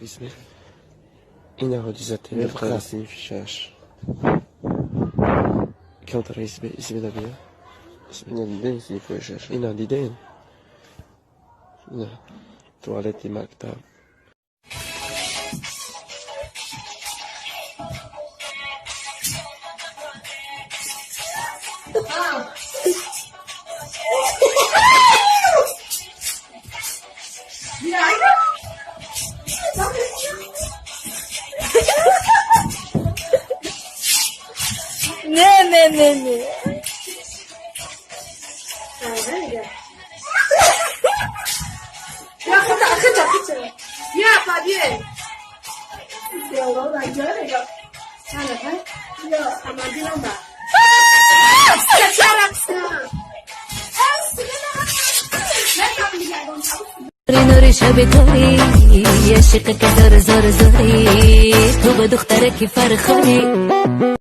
اسمه إنه جزء يبقى سنفشاش كم ترى اسمه ده بيا اسمه دين سنفشاش إنه دين تواليت مكتب Ne. Ya kıta. Ya Fabi. Điều đó là nhớ này rồi. Sao là thế? Giờ mà đi đâu mà? نور شب توری عشق که زور زوری تو به دختره کی فرخوری